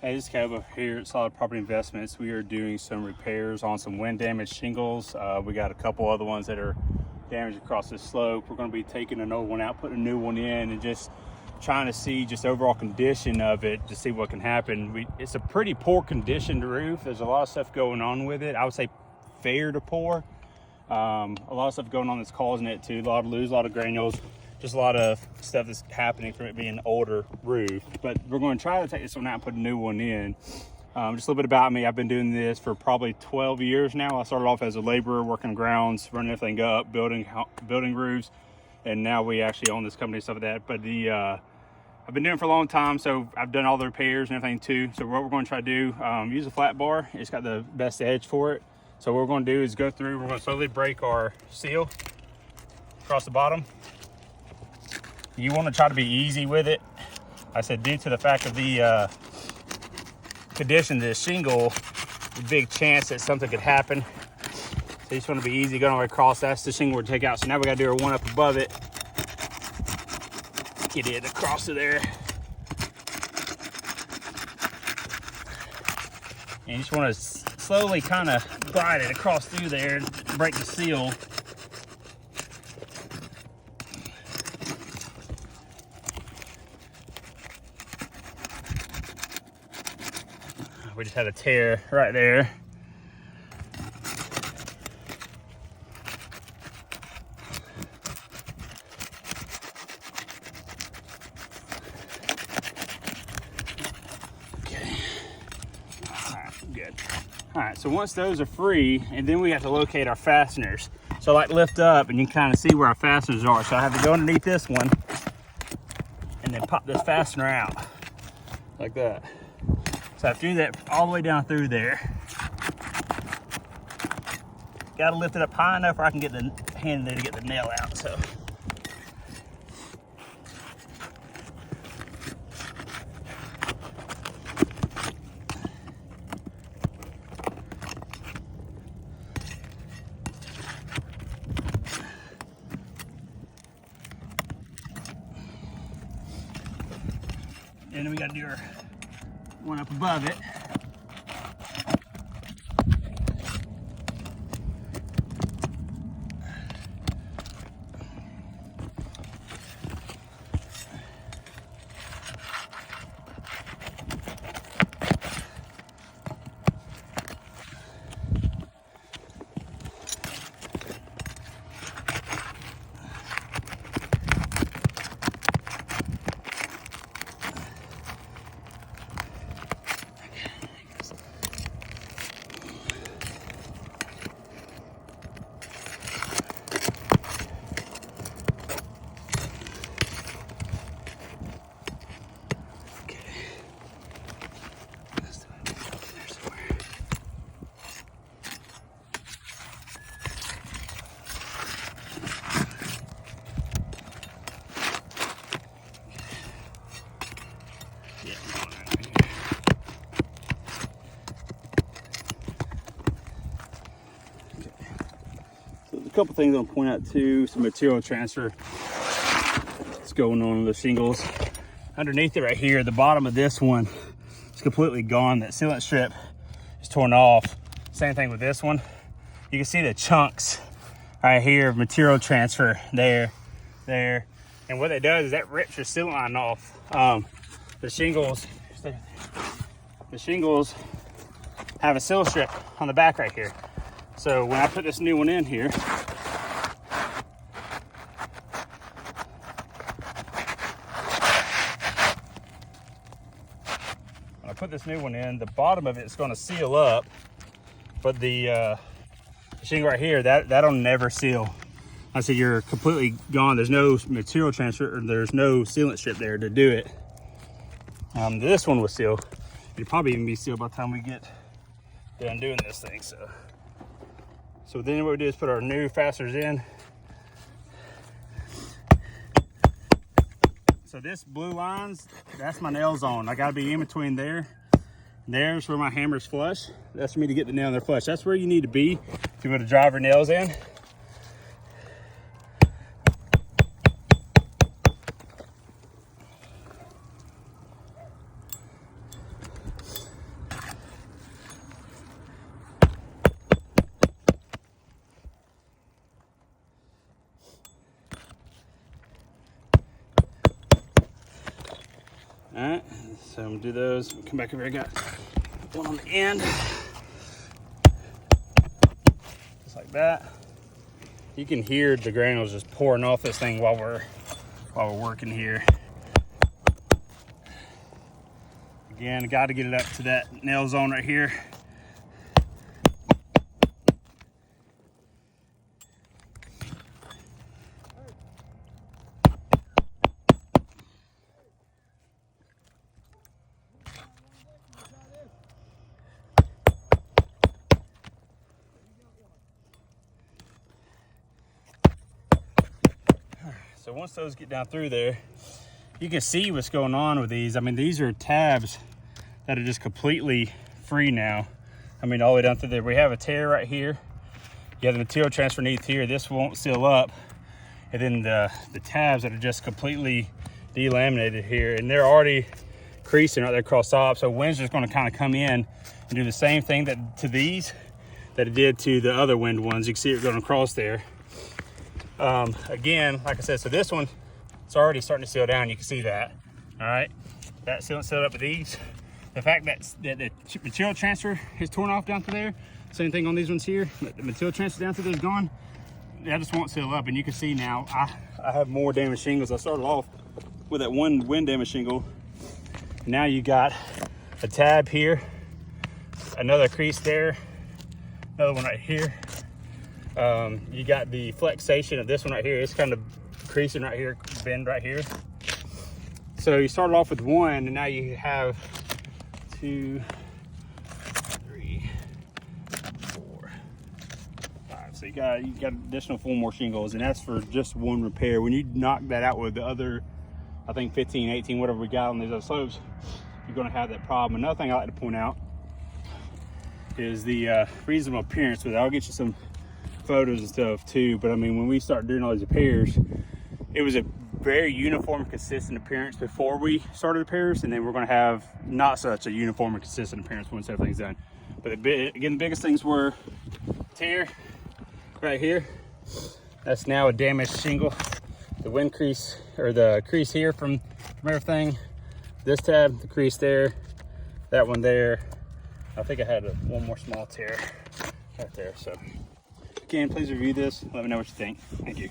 Hey, this is Kev over here at Solid Property Investments. We are doing some repairs on some wind damaged shingles. We got a couple other ones that are damaged across the slope. We're going to be taking an old one out, putting a new one in, and just trying to see just overall condition of it to see what can happen. It's a pretty poor conditioned roof. There's a lot of stuff going on with it. I would say fair to poor. A lot of stuff going on that's causing it to lose a lot of granules. Just a lot of stuff that's happening from it being an older roof. But we're going to try to take this one out and put a new one in. Just a little bit about me. I've been doing this for probably 12 years now. I started off as a laborer, working grounds, running everything up, building roofs, and now we actually own this company and stuff like that. But I've been doing it for a long time, so I've done all the repairs and everything too. So what we're going to try to do, use a flat bar. It's got the best edge for it. So what we're going to do is go through, we're going to slowly break our seal across the bottom. You want to try to be easy with it. I said, due to the fact of the condition of this shingle, a big chance that something could happen. So you just want to be easy going all the way across. That's the shingle we're to take out. So now we got to do our one up above it. Get it across to there. And you just want to slowly kind of glide it across through there, break the seal. We just had a tear right there. Okay. All right, good. All right, so once those are free, and then we have to locate our fasteners. So like lift up and you can kind of see where our fasteners are. So I have to go underneath this one and then pop this fastener out like that. So I have to do that all the way down through there. Got to lift it up high enough where I can get the hand in there to get the nail out. So. And then we got to do our one up above it. A couple things I'll point out too, some material transfer that's going on the shingles. Underneath it right here, the bottom of this one is completely gone. That sealant strip is torn off. Same thing with this one. You can see the chunks right here of material transfer there. And what that does is that rips your sealant line off. The shingles have a seal strip on the back right here. So when I put this new one in here, the bottom of it is going to seal up, but the shingle right here, that'll never seal. I said you're completely gone. There's no material transfer, or there's no sealant strip there to do it. This one was sealed. It'll probably even be sealed by the time we get done doing this thing. So then what we do is put our new fasteners in. So this blue lines, that's my nail zone. I gotta be in between there. There's where my hammer's flush. That's for me to get the nail in there flush. That's where you need to be if you want to drive your nails in. All right, so I'm gonna do those. Come back over here, I got one on the end. Just like that. You can hear the granules just pouring off this thing while we're working here. Again, I got to get it up to that nail zone right here. So once those get down through there, you can see what's going on with these. I mean, these are tabs that are just completely free now. I mean, all the way down through there. We have a tear right here. You have the material transfer underneath here. This won't seal up. And then the tabs that are just completely delaminated here, and they're already creasing right there across top. So wind's just gonna kind of come in and do the same thing to these that it did to the other wind ones. You can see it going across there. Again, like I said, so this one, it's already starting to seal down. You can see that. All right, that's sealed up with these. The fact that the material transfer is torn off down to there, same thing on these ones here. The material transfer down to there is gone. That just won't seal up, and you can see now I have more damaged shingles. I started off with that one wind damaged shingle. Now you got a tab here, another crease there, another one right here. You got the flexation of this one right here. It's kind of creasing right here, bend right here. So you started off with one, and now you have 2, 3, 4, 5. So you got additional 4 more shingles, and that's for just one repair. When you knock that out with the other, I think 15, 18, whatever we got on these other slopes, you're going to have that problem. Another thing I like to point out is the reasonable appearance with it. I'll get you some photos and stuff too, but I mean, when we start doing all these repairs, it was a very uniform, consistent appearance before we started repairs, and then we're going to have not such a uniform and consistent appearance once everything's done. But again, the biggest things were tear right here. That's now a damaged shingle. The wind crease, or the crease here from everything. This tab, the crease there, that one there. I think I had one more small tear right there. So again, please review this. Let me know what you think. Thank you.